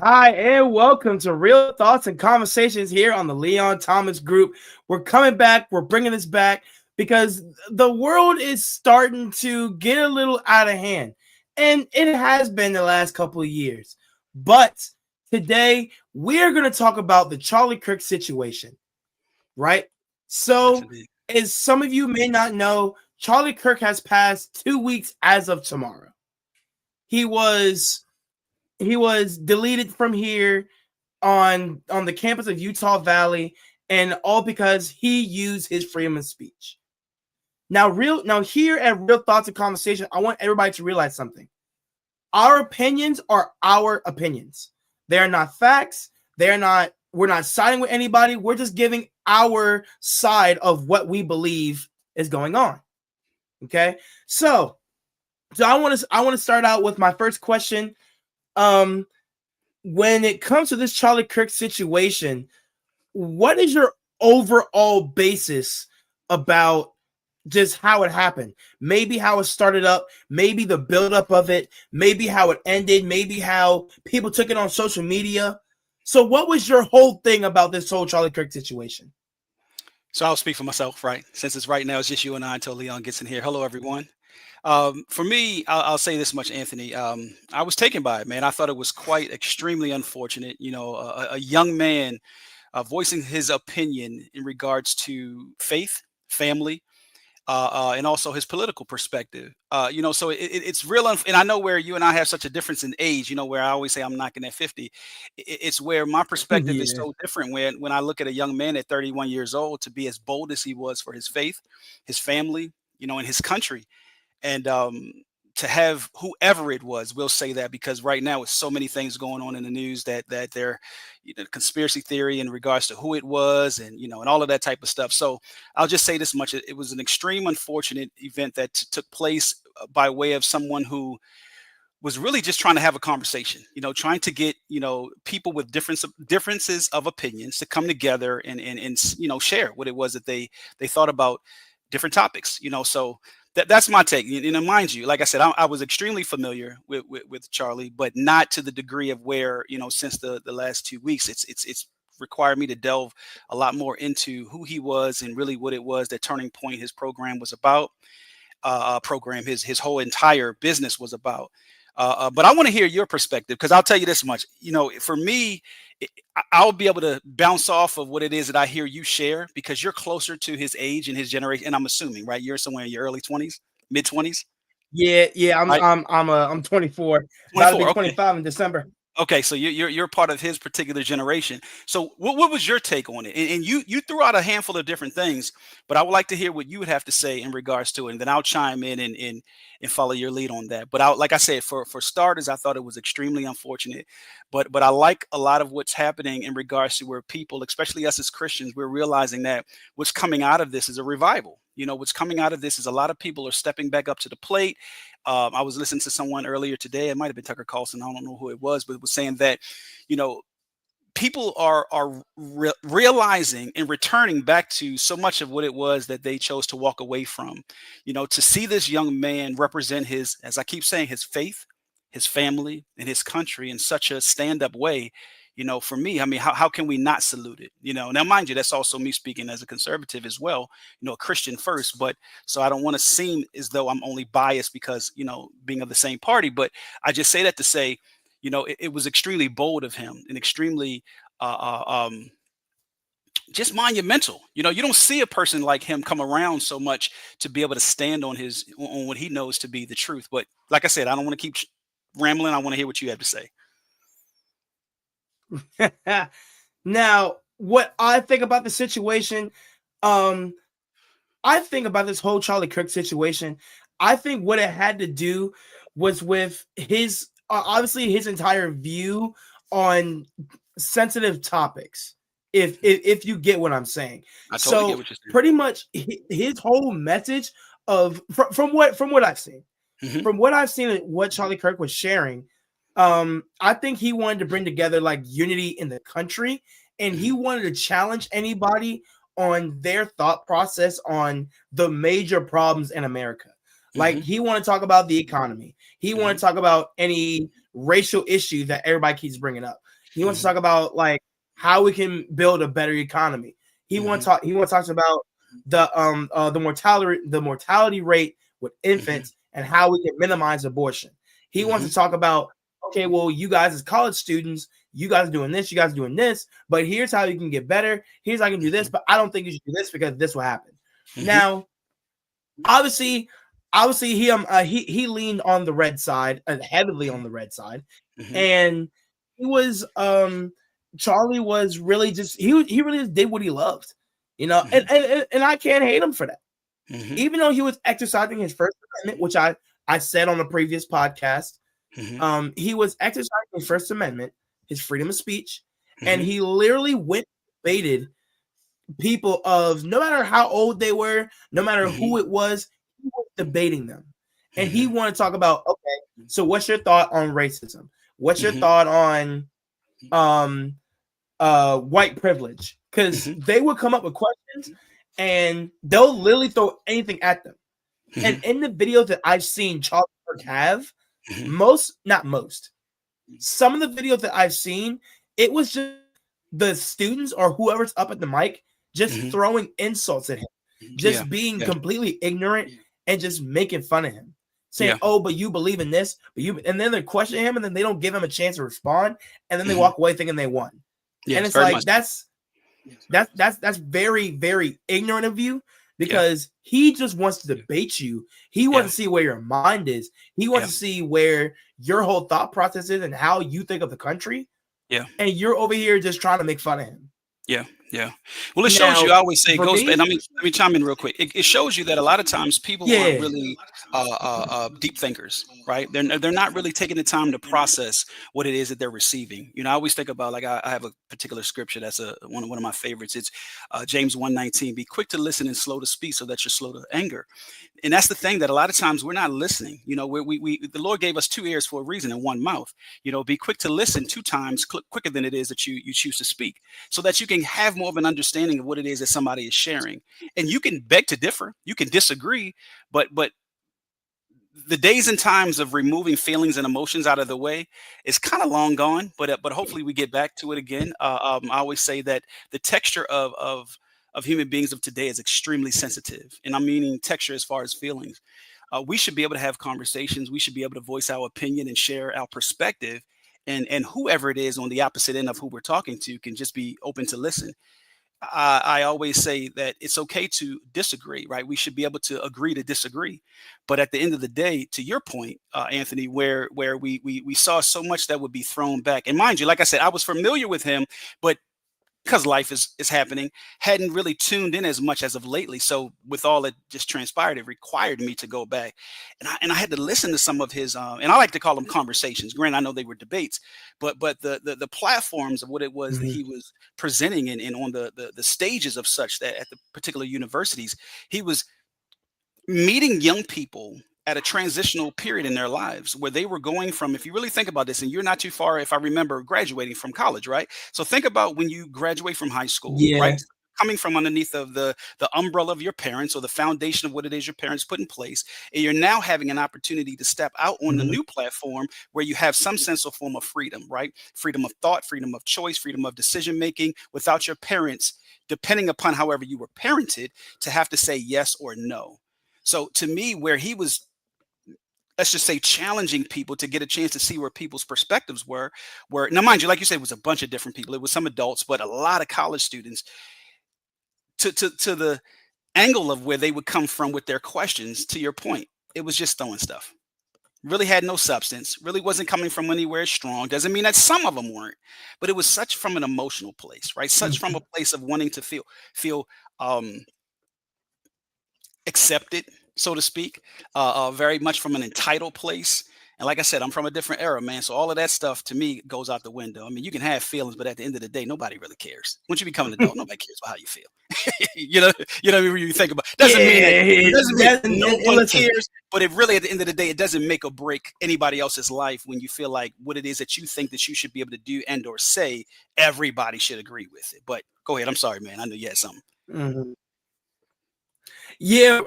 Hi, and welcome to Real Thoughts and Conversations here on the Leon Thomas Group. We're coming back. We're bringing this back because the world is starting to get a little out of hand, and it has been the last couple of years. But today, we're going to talk about the Charlie Kirk situation, right? Yes, So, indeed. as some of you may not know, Charlie Kirk has passed 2 weeks as of tomorrow. He was he was deleted from here on the campus of Utah Valley, and all because he used his freedom of speech. Now here at Real Thoughts and Conversation, I want everybody to realize something. Our opinions are our opinions. They're not facts. We're not siding with anybody. We're just giving our side of what we believe is going on. Okay? So I want to start out with my first question. Um when it comes to this Charlie Kirk situation, what is your overall basis about just how it happened? Maybe how it started up, maybe the buildup of it, maybe how it ended, maybe how people took it on social media. So, what was your whole thing about this whole Charlie Kirk situation? So I'll speak for myself, right? Since it's right now, it's just you and I until Leon gets in here. Hello, everyone. For me, I'll say this much, Anthony. I was taken by it, man. I thought it was quite extremely unfortunate. A young man voicing his opinion in regards to faith, family, and also his political perspective. So it's real, and I know where you and I have such a difference in age. Where I always say I'm knocking at 50. It's where my perspective is Yeah. so different. When I look at a young man at 31 years old to be as bold as he was for his faith, his family, and his country, and to have whoever it was, we'll say that because right now with so many things going on in the news that they're conspiracy theory in regards to who it was and all of that type of stuff. So I'll just say this much: it was an extreme unfortunate event that took place by way of someone who was really just trying to have a conversation, trying to get people with differences of opinions to come together and share what it was that they thought about different topics. So that's my take. Mind you, like I said, I was extremely familiar with Charlie, but not to the degree of where since the last 2 weeks, it's required me to delve a lot more into who he was and really what it was that Turning Point, his program, was about. Program, his whole entire business was about. But I want to hear your perspective because I'll tell you this much. For me, I'll be able to bounce off of what it is that I hear you share because you're closer to his age and his generation. And I'm assuming, right? You're somewhere in your early 20s, mid 20s, Yeah, right? I'm 24, about to be 24. Okay. 25 in December. Okay, so you're part of his particular generation. So what was your take on it? And you threw out a handful of different things, but I would like to hear what you would have to say in regards to it, and then I'll chime in and follow your lead on that. But like I said, for starters, I thought it was extremely unfortunate, but I like a lot of what's happening in regards to where people, especially us as Christians, we're realizing that what's coming out of this is a revival. What's coming out of this is a lot of people are stepping back up to the plate. I was listening to someone earlier today. It might have been Tucker Carlson. I don't know who it was, but it was saying that, you know, people are realizing and returning back to so much of what it was that they chose to walk away from. To see this young man represent his, as I keep saying, his faith, his family, and his country in such a stand-up way. For me, I mean, how can we not salute it? Now, mind you, that's also me speaking as a conservative as well, a Christian first, but so I don't want to seem as though I'm only biased because, being of the same party, but I just say that to say, it was extremely bold of him and extremely uh, uh, um, just monumental. You don't see a person like him come around so much to be able to stand on what he knows to be the truth. But like I said, I don't want to keep rambling. I want to hear what you have to say. Now, what I think about the situation, um, I think about this whole Charlie Kirk situation. I think what it had to do was with his obviously his entire view on sensitive topics. If you get what I'm saying, I totally get so what you're saying. pretty much his whole message of from what I've seen, Hmm. what Charlie Kirk was sharing, I think he wanted to bring together like unity in the country, and he Hmm. wanted to challenge anybody on their thought process on the major problems in America. Like Hmm. he wanted to talk about the economy. He wanted Hmm. to talk about any racial issue that everybody keeps bringing up. He wants to talk about like how we can build a better economy. He wants to talk about the mortality rate with infants and how we can minimize abortion. He wants to talk about, okay, well, you guys as college students, you guys are doing this, you guys are doing this, but here's how you can get better. Here's how you can do this, but I don't think you should do this because this will happen. Now, obviously, he leaned on the red side, heavily on the red side, and he was Charlie was really just he really just did what he loved, you know, and I can't hate him for that. Even though he was exercising his First Amendment, which I said on the previous podcast, he was exercising his First Amendment, his freedom of speech, and he literally went and debated people of no matter how old they were, no matter who it was, he was debating them. And he wanted to talk about, okay, so what's your thought on racism? What's your thought on white privilege? Because they would come up with questions and they'll literally throw anything at them. And in the videos that I've seen Charlie Kirk have, some of the videos that I've seen, it was just the students or whoever's up at the mic just throwing insults at him, just being completely ignorant and just making fun of him, saying, "Oh, but you believe in this, and then they question him, and then they don't give him a chance to respond, and then they walk away thinking they won." And it's like that's very, very ignorant of you, because he just wants to debate you. He wants to see where your mind is. He wants to see where your whole thought process is and how you think of the country. And you're over here just trying to make fun of him. Well, it shows you. I always say it goes. And let me chime in real quick. It shows you that a lot of times people aren't really deep thinkers, right? They're not really taking the time to process what it is that they're receiving. You know, I always think about, like, I have a particular scripture that's one of my favorites. It's James 1:19. Be quick to listen and slow to speak, so that you're slow to anger. And that's the thing, that a lot of times we're not listening. You know, the Lord gave us 2 ears for a reason and 1 mouth. You know, be quick to listen 2 times quicker than it is that you choose to speak, so that you can have more of an understanding of what it is that somebody is sharing. And you can beg to differ, you can disagree, but the days and times of removing feelings and emotions out of the way is kind of long gone. But hopefully we get back to it again. I always say that the texture of human beings of today is extremely sensitive, and I'm meaning texture as far as feelings. We should be able to have conversations. We should be able to voice our opinion and share our perspective, and whoever it is on the opposite end of who we're talking to can just be open to listen. I always say that it's okay to disagree, right? We should be able to agree to disagree. But at the end of the day, to your point, Anthony, where we saw so much that would be thrown back. And mind you, like I said, I was familiar with him, but because life is happening, hadn't really tuned in as much as of lately. So with all that just transpired, it required me to go back, and I had to listen to some of his, and I like to call them conversations. Granted, I know they were debates, but the platforms of what it was that he was presenting, and on the stages of such, that at the particular universities, he was meeting young people at a transitional period in their lives, where they were going from, if you really think about this, and you're not too far, if I remember, graduating from college, right? So think about when you graduate from high school, right? Coming from underneath of the umbrella of your parents, or the foundation of what it is your parents put in place, and you're now having an opportunity to step out on the new platform, where you have some sense of form of freedom, right? Freedom of thought, freedom of choice, freedom of decision making, without your parents, depending upon however you were parented, to have to say yes or no. So to me, where he was, let's just say, challenging people to get a chance to see where people's perspectives were now, mind you, like you said, it was a bunch of different people. It was some adults, but a lot of college students, to the angle of where they would come from with their questions. To your point, it was just throwing stuff. Really had no substance, really wasn't coming from anywhere strong. Doesn't mean that some of them weren't, but it was such from an emotional place, right? Such from a place of wanting to feel accepted, so to speak, very much from an entitled place. And like I said, I'm from a different era, man. So all of that stuff to me goes out the window. I mean, you can have feelings, but at the end of the day, nobody really cares. Once you become an adult, nobody cares about how you feel. you know what I mean? When you think about it, doesn't mean no one cares, but it really, at the end of the day, it doesn't make or break anybody else's life when you feel like what it is that you think that you should be able to do and or say, everybody should agree with it. But go ahead. I'm sorry, man. I know you had something. Yeah,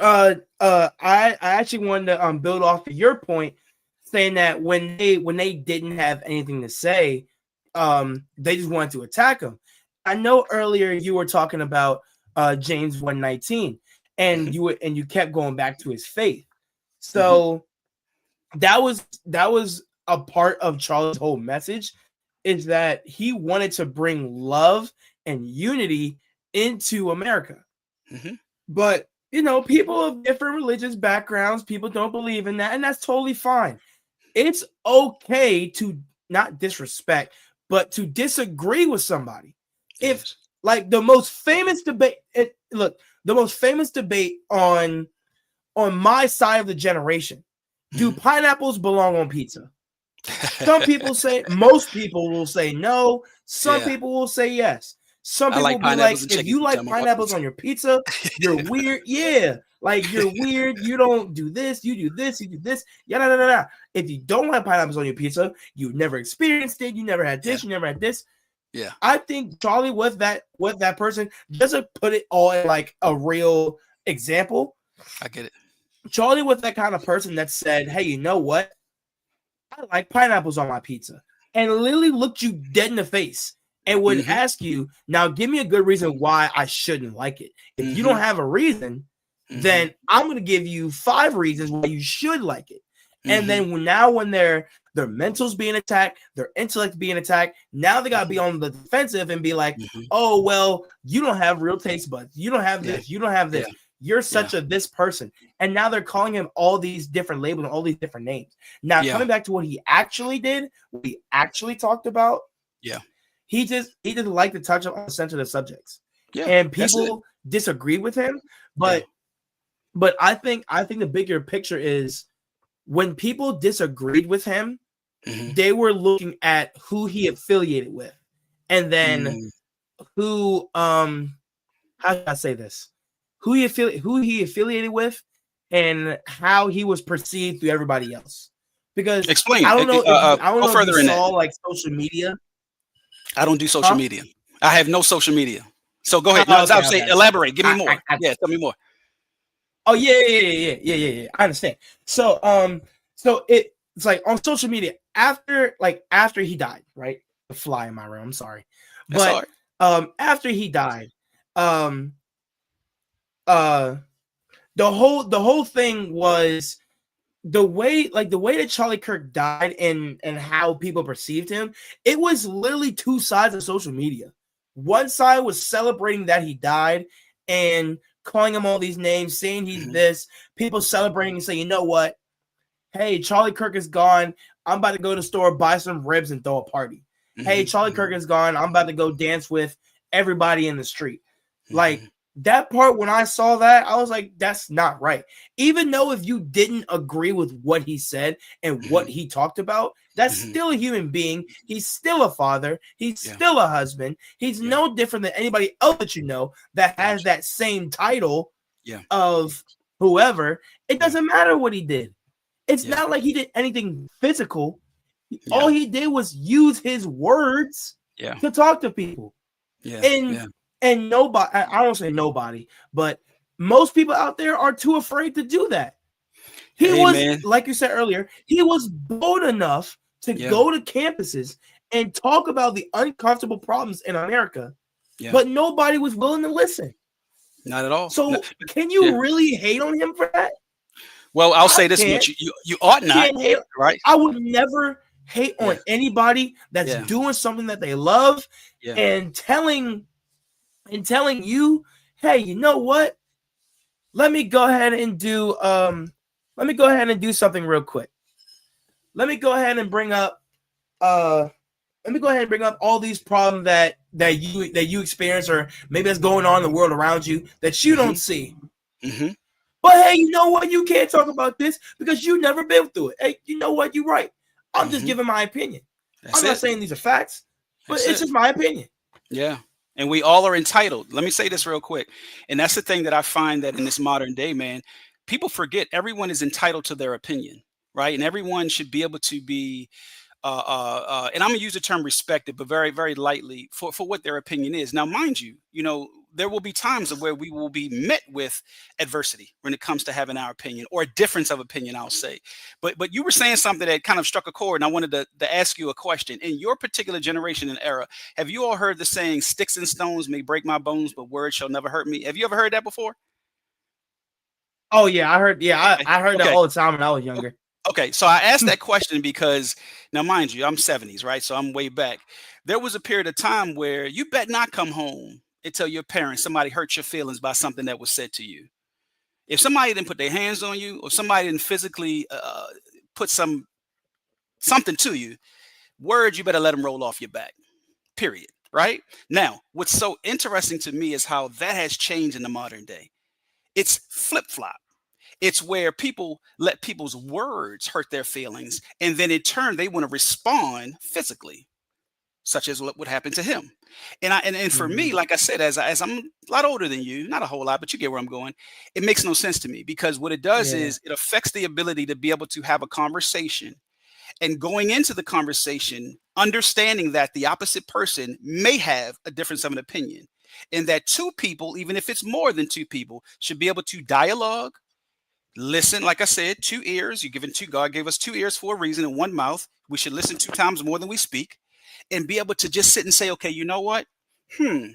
I actually wanted to build off of your point, saying that when they didn't have anything to say, they just wanted to attack him. I know earlier you were talking about James 1:19, and you kept going back to his faith. So that was a part of Charlie's whole message, is that he wanted to bring love and unity into America. But people of different religious backgrounds, people don't believe in that, and that's totally fine. It's okay to not disrespect, but to disagree with somebody. If like the most famous debate, the most famous debate on my side of the generation, do pineapples belong on pizza? Some people say, most people will say no. Some people will say yes. Some people will be like, if you like pineapples on your pizza, you're weird. Yeah, like you're weird. You don't do this. You do this. You do this. Yeah. If you don't like pineapples on your pizza, you never experienced it. You never had this. You never had this. Yeah. I think Charlie was that person, just to put it all in like a real example. I get it. Charlie was that kind of person that said, hey, you know what? I like pineapples on my pizza. And literally looked you dead in the face and would ask you, now give me a good reason why I shouldn't like it. If you don't have a reason, then I'm going to give you 5 reasons why you should like it. And then when their mental's being attacked, their intellect being attacked, now they got to be on the defensive and be like, oh, well, you don't have real taste buds. You don't have this. You don't have this. You're such a this person. And now they're calling him all these different labels and all these different names. Now, coming back to what he actually did, what he actually talked about, he just liked to touch on sensitive subjects. And people disagreed with him. But I think the bigger picture is, when people disagreed with him, they were looking at who he affiliated with, and then who how should I say this? Who he affiliated with, and how he was perceived through everybody else. Because explain. I don't know. I don't know further if you in saw that. Like social media. I don't do social media. I have no social media. So go ahead. Okay. Elaborate. Give me more. Tell me more. Oh yeah. I understand. So it's like on social media after he died, right? The fly in my room. I'm sorry, but after he died, the whole thing was the way that Charlie Kirk died and how people perceived him. It was literally 2 sides of social media. One side was celebrating that he died and calling him all these names, saying he's this. People celebrating and say, you know what? Hey, Charlie Kirk is gone. I'm about to go to the store, buy some ribs, and throw a party. Hey, Charlie Kirk is gone. I'm about to go dance with everybody in the street. Like, that part, when I saw that, I was like, that's not right. Even though if you didn't agree with what he said and what he talked about, that's still a human being. He's still a father. He's still a husband. He's no different than anybody else that you know that has that same title of whoever. It doesn't matter what he did. It's not like he did anything physical. All he did was use his words to talk to people. And nobody, I don't say nobody, but most people out there are too afraid to do that. He was, like you said earlier, he was bold enough to go to campuses and talk about the uncomfortable problems in America, but nobody was willing to listen. Not at all. So can you really hate on him for that? Well, I'll say this much. You ought not, right? I would never hate on anybody that's doing something that they love and telling you, hey, you know what? Let me go ahead and do something real quick. Let me go ahead and bring up all these problems that you experience, or maybe that's going on in the world around you that you don't see. But hey, you know what? You can't talk about this because you've never been through it. Hey, you know what? You're right. I'm just giving my opinion. I'm not saying these are facts, but it's just my opinion. Yeah. And we all are entitled. Let me say this real quick. And that's the thing that I find, that in this modern day, man, people forget everyone is entitled to their opinion, right? And everyone should be able to be, and I'm going to use the term respected, but very, very lightly, for what their opinion is. Now, mind you, there will be times of where we will be met with adversity when it comes to having our opinion or a difference of opinion, I'll say. But you were saying something that kind of struck a chord, and I wanted to ask you a question. In your particular generation and era, have you all heard the saying, "Sticks and stones may break my bones, but words shall never hurt me"? Have you ever heard that before? Oh yeah, I heard. Yeah, Okay. I heard that Okay. all the time when I was O- younger. Okay, so I asked that question because now, mind you, I'm 70s, right? So I'm way back. There was a period of time where you bet not come home and tell your parents somebody hurt your feelings by something that was said to you. If somebody didn't put their hands on you, or somebody didn't physically put something to you, words you better let them roll off your back. Period. Right now, what's so interesting to me is how that has changed in the modern day. It's flip flop. It's where people let people's words hurt their feelings, and then in turn they want to respond physically, such as what would happen to him. And for me, Mhm. like I said, as I'm a lot older than you, not a whole lot, but you get where I'm going. It makes no sense to me because what it does Yeah, is it affects the ability to be able to have a conversation, and going into the conversation, understanding that the opposite person may have a difference of an opinion, and that two people, even if it's more than two people, should be able to dialogue. Listen, like I said, two ears. You're given two. God gave us two ears for a reason and one mouth. We should listen two times more than we speak, and be able to just sit and say, okay, you know what? Hmm.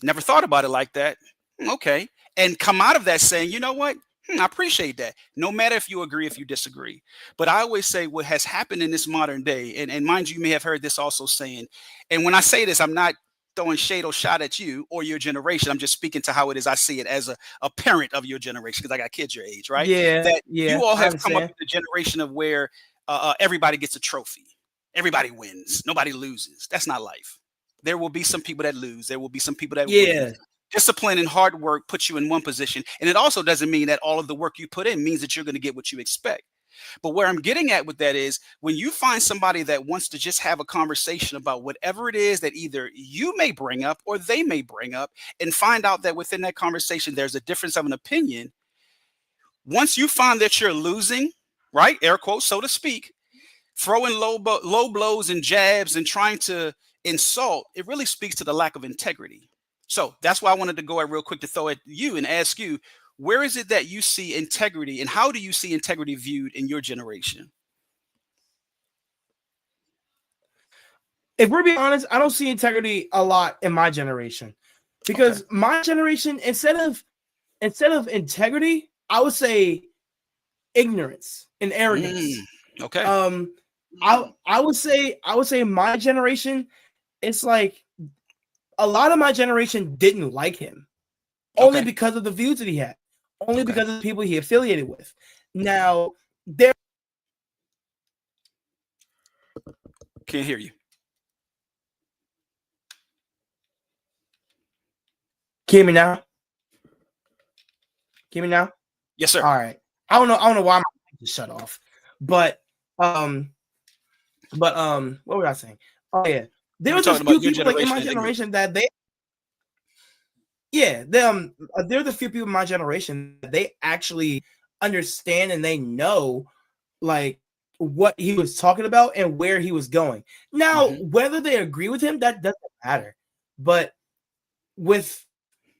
Never thought about it like that. Okay. And come out of that saying, you know what? I appreciate that. No matter if you agree, if you disagree. But I always say what has happened in this modern day, and mind you, you may have heard this also saying, and when I say this, I'm not throwing shade or shot at you or your generation. I'm just speaking to how it is I see it as a parent of your generation, because I got kids your age, right? yeah, That yeah. you all I have come up understand. with a generation of where everybody gets a trophy. Everybody wins. Nobody loses. That's not life. There will be some people that lose. There will be some people that win. Yeah, Discipline and hard work puts you in one position. And it also doesn't mean that all of the work you put in means that you're going to get what you expect. But where I'm getting at with that is when you find somebody that wants to just have a conversation about whatever it is that either you may bring up or they may bring up, and find out that within that conversation there's a difference of an opinion. Once you find that you're losing, right, air quotes, so to speak, throwing low blows and jabs and trying to insult, it really speaks to the lack of integrity. So that's why I wanted to go at real quick to throw at you and ask you, where is it that you see integrity, and how do you see integrity viewed in your generation? if we're being honest, I don't see integrity a lot in my generation Okay. because my generation, instead of integrity, I would say ignorance and Mm, arrogance. okay. Um, I would say my generation, it's like a lot of my generation didn't like him only Okay. because of the views that he had, only Okay. because of the people he affiliated with. Now, there, Can't hear you. can you hear me now? Can you hear me now? Yes, sir. All right. I don't know why my mic just shut off. But um what was I saying? Oh yeah. You There were was a talking about few your people like in generation my and ignorance. generation that they yeah, them there's a few people in my generation that they actually understand and they know like what he was talking about and where he was going. Now, Hmm. whether they agree with him, that doesn't matter. But with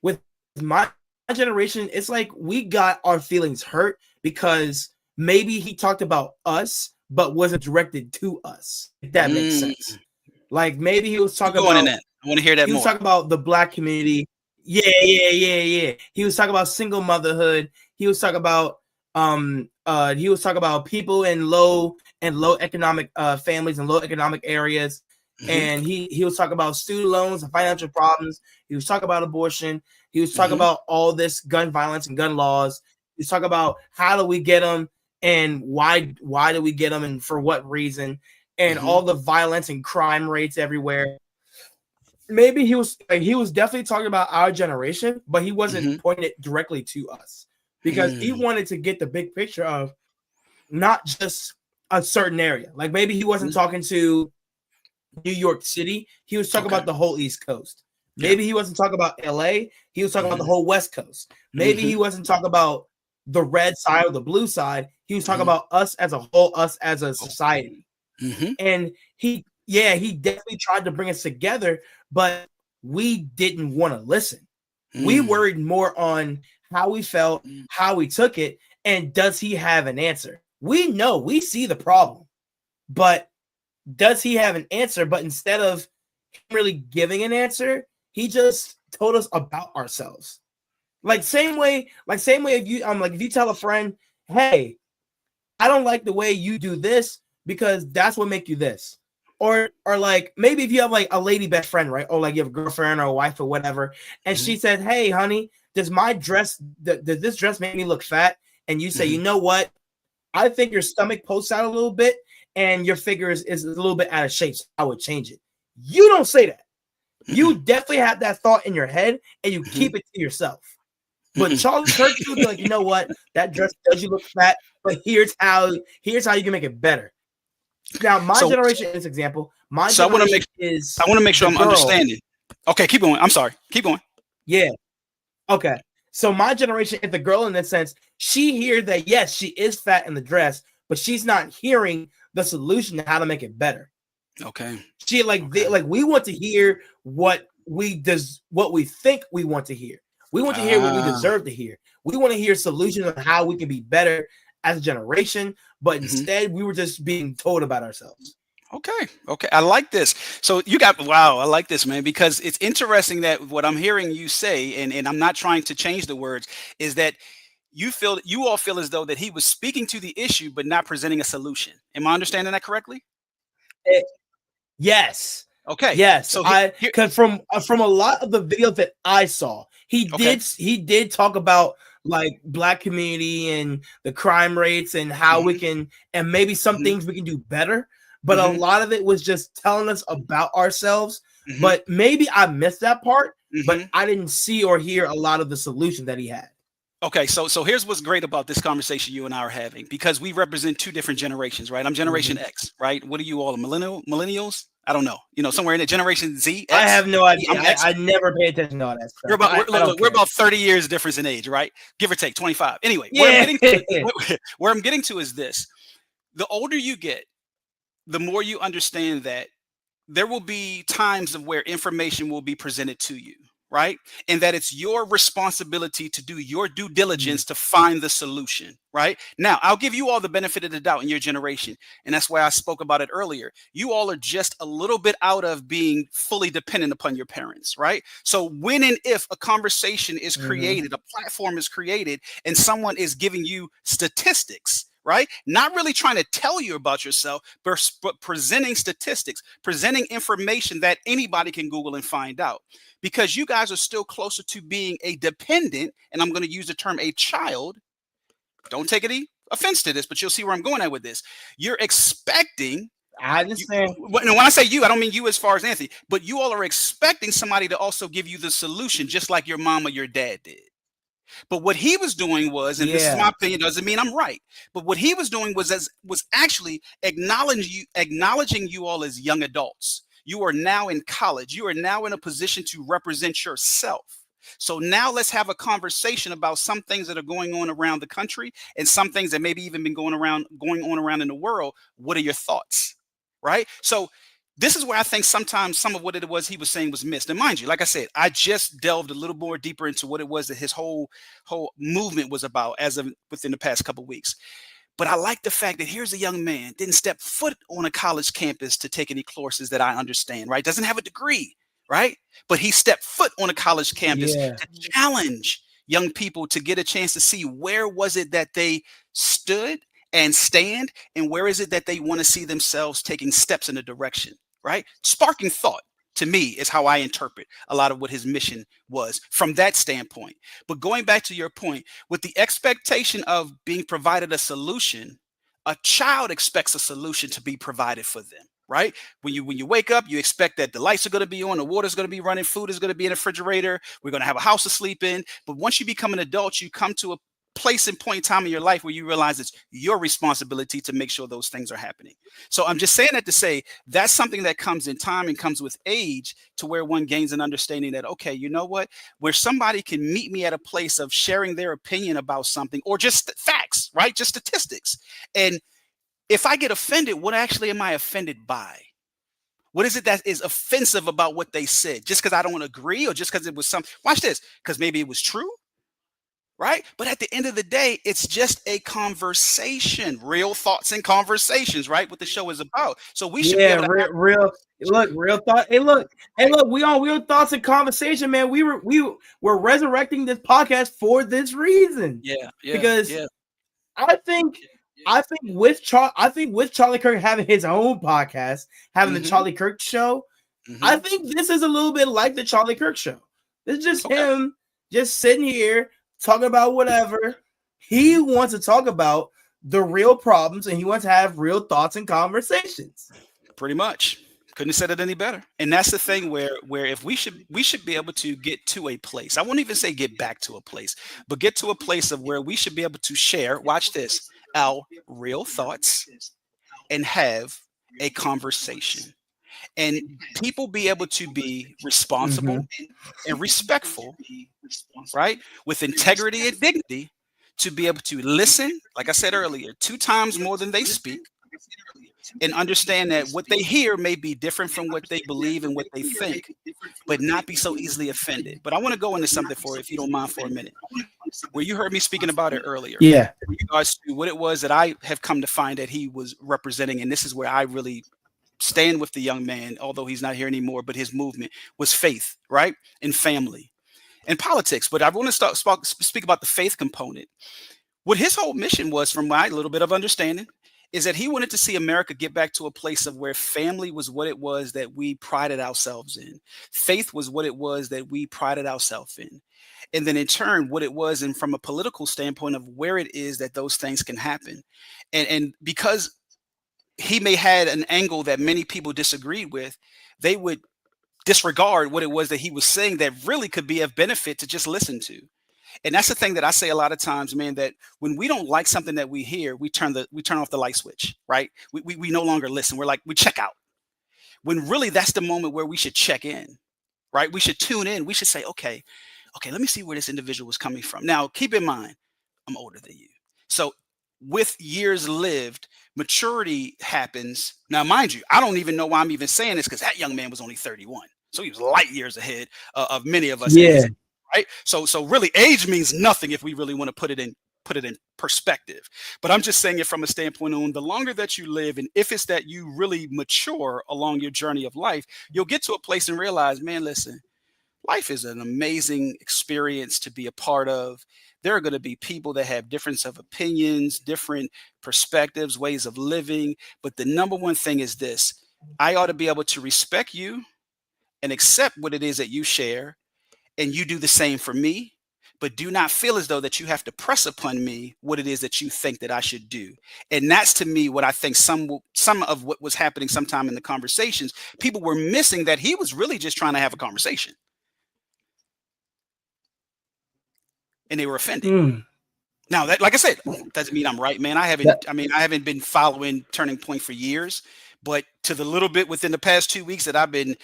with my generation, it's like we got our feelings hurt because maybe he talked about us, but wasn't directed to us. If that makes Mm, sense. Like maybe keep going in that. I want to hear that he was more. talking about the black community. Yeah, yeah, yeah, yeah. He was talking about single motherhood. He was talking about people in low economic families and low economic areas. Hmm. And he was talking about student loans and financial problems. He was talking about abortion. He was talking Hmm. about all this gun violence and gun laws. He was talking about how do we get them and why do we get them and for what reason, and Hmm. all the violence and crime rates everywhere. Maybe he was definitely talking about our generation, but he wasn't Hmm. pointing it directly to us because he Mm. wanted to get the big picture of not just a certain area. Like maybe he wasn't Mhm. talking to New York City, he was talking Okay. about the whole East Coast. Yeah. Maybe he wasn't talking about LA, he was talking about the Hmm. whole West Coast. Maybe Hmm. he wasn't talking about the red side or the blue side, he was talking Hmm. about us as a whole, us as a Oh. society. Hmm. And he definitely tried to bring us together, but we didn't want to listen. We Mm, worried more on how we felt, mm, how we took it, and does he have an answer? We know, we see the problem, but does he have an answer? But instead of really giving an answer, he just told us about ourselves. Same way if you tell a friend, hey, I don't like the way you do this because that's what make you this. Or like maybe if you have like a lady best friend, right? Or like you have a girlfriend or a wife or whatever, and mhm, she said, hey, honey, does this dress make me look fat? And you say, mhm, you know what? I think your stomach pokes out a little bit and your figure is a little bit out of shape. So I would change it. You don't say that. You mm-mm, definitely have that thought in your head and you mhm, keep it to yourself. But mm-mm. Charlie Kirk would be like, you know what? That dress does you look fat, but here's how you can make it better. Now, my So, generation, in this example, my so generation is I want to make sure the I'm girl. understanding. Okay, keep going. I'm sorry. Keep going. Yeah. Okay. So my generation is the girl in that sense. She hears that yes, she is fat in the dress, but she's not hearing the solution to how to make it better. Okay. She Okay. like we want to hear what we think we want to hear. We want to hear what we Ah. deserve to hear. We want to hear solutions on how we can be better as a generation, but Mhm. instead we were just being told about ourselves. Okay. Okay. I like this. So you got, wow, I like this, man, because it's interesting that what I'm hearing you say, and I'm not trying to change the words, is that you all feel as though that he was speaking to the issue but not presenting a solution. Am I understanding that correctly? Eh, yes. Okay. Yes, So I here, because from a lot of the videos that I saw, okay. he did talk about like black community and the crime rates and how we Hmm. can and maybe some Hmm. things we can do better. But a Hmm. lot of it was just telling us about ourselves. Hmm. But maybe I missed that part, but Hmm. I didn't see or hear a lot of the solution that he had. Okay, so here's what's great about this conversation you and I are having, because we represent two different generations, right? I'm Generation Mhm. X, right? What are you all, millennials? I don't know. Somewhere in the Generation Z, I X. have no idea. I'm X. I never pay attention to all that We're stuff. about I look, don't look, we're care. about 30 years difference in age, right? Give or take 25. Anyway, where I'm Yeah. getting to where I'm getting to is this. The older you get, the more you understand that there will be times of where information will be presented to you, right? And that it's your responsibility to do your due Mhm. diligence to find the solution, right? Now, I'll give you all the benefit of the doubt in your generation. And that's why I spoke about it earlier. You all are just a little bit out of being fully dependent upon your parents, right? So when and if a conversation is Mhm. created, a platform is created, and someone is giving you statistics, right? Not really trying to tell you about yourself, but presenting statistics, presenting information that anybody can Google and find out. Because you guys are still closer to being a dependent, and I'm going to use the term a child. Don't take any offense to this, but you'll see where I'm going at with this. You're expecting I you. understand. And when I say you, I don't mean you as far as Anthony, but you all are expecting somebody to also give you the solution, just like your mom or your dad did. But what he was doing was, and this is my Yeah. opinion, doesn't mean I'm right. But what he was doing was actually acknowledging you all as young adults. You are now in college. You are now in a position to represent yourself. So now let's have a conversation about some things that are going on around the country and some things that maybe even been going on around in the world. What are your thoughts? Right? So this is where I think sometimes some of what it was he was saying was missed. And mind you, like I said, I just delved a little more deeper into what it was that his whole movement was about as of within the past couple of weeks. But I like the fact that here's a young man didn't step foot on a college campus to take any courses that I understand, right? Doesn't have a degree, right? But he stepped foot on a college campus Yeah. to challenge young people to get a chance to see where was it that they stood and stand, and where is it that they want to see themselves taking steps in a direction, right? Sparking thought to me is how I interpret a lot of what his mission was from that standpoint. But going back to your point, with the expectation of being provided a solution, a child expects a solution to be provided for them, right? When you wake up, you expect that the lights are going to be on, the water's going to be running, food is going to be in the refrigerator, we're going to have a house to sleep in. But once you become an adult, you come to a place and point in time in your life where you realize it's your responsibility to make sure those things are happening. So I'm just saying that to say that's something that comes in time and comes with age, to where one gains an understanding that, okay, you know what, where somebody can meet me at a place of sharing their opinion about something, or just facts, right? Just statistics. And if I get offended, what actually am I offended by? What is it that is offensive about what they said? Just because I don't agree, or just because it was some, watch this, because maybe it was true, right? But at the end of the day, it's just a conversation, real thoughts and conversations, right? What the show is about. So we should be Yeah, able to have real. Look, real thought. Hey, look. We on real thoughts and conversation, man. We're resurrecting this podcast for this reason. yeah, Because I think with Charlie Kirk having his own podcast, having the Charlie Kirk show, I think this is a little bit like the Charlie Kirk show. This is just him just sitting here talking about whatever he wants to talk about, the real problems, and he wants to have real thoughts and conversations. Pretty much. Couldn't have said it any better. And that's the thing where if we should be able to get to a place. I won't even say get back to a place, but get to a place of where we should be able to share, watch this, our real thoughts and have a conversation. And people be able to be responsible and respectful, right? With integrity and dignity, to be able to listen, like I said earlier, 2 times more than they speak, and understand that what they hear may be different from what they believe and what they think, but not be so easily offended. But I want to go into something if you don't mind, for a minute, where you heard me speaking about it earlier. Yeah. In regards to what it was that I have come to find that he was representing, and this is where I really stand with the young man, although he's not here anymore, but his movement was faith, right? And family and politics. But I want to speak about the faith component. What his whole mission was, from my little bit of understanding, is that he wanted to see America get back to a place of where family was what it was that we prided ourselves in. Faith was what it was that we prided ourselves in. And then in turn, what it was, and from a political standpoint of where it is that those things can happen. And because he may had an angle that many people disagreed with, they would disregard what it was that he was saying that really could be of benefit to just listen to. And that's the thing that I say a lot of times, man, that when we don't like something that we hear, we turn off the light switch, right? We no longer listen. We check out. When really that's the moment where we should check in, right? We should tune in. We should say, okay, let me see where this individual is coming from. Now, keep in mind, I'm older than you. So with years lived, maturity happens. Now, mind you, I don't even know why I'm even saying this, because that young man was only 31. So he was light years ahead of many of us. Yeah. Right. So really age means nothing if we really want to put it in perspective. But I'm just saying it from a standpoint on the longer that you live, and if it's that you really mature along your journey of life, you'll get to a place and realize, man, listen, life is an amazing experience to be a part of. There are going to be people that have difference of opinions, different perspectives, ways of living. But the number one thing is this: I ought to be able to respect you and accept what it is that you share. And you do the same for me, but do not feel as though that you have to press upon me what it is that you think that I should do. And that's, to me, what I think some of what was happening sometime in the conversations, people were missing, that he was really just trying to have a conversation. And they were offended. Now, that, like I said, doesn't mean I'm right, man. I haven't been following Turning Point for years, but to the little bit within the past 2 weeks that I've been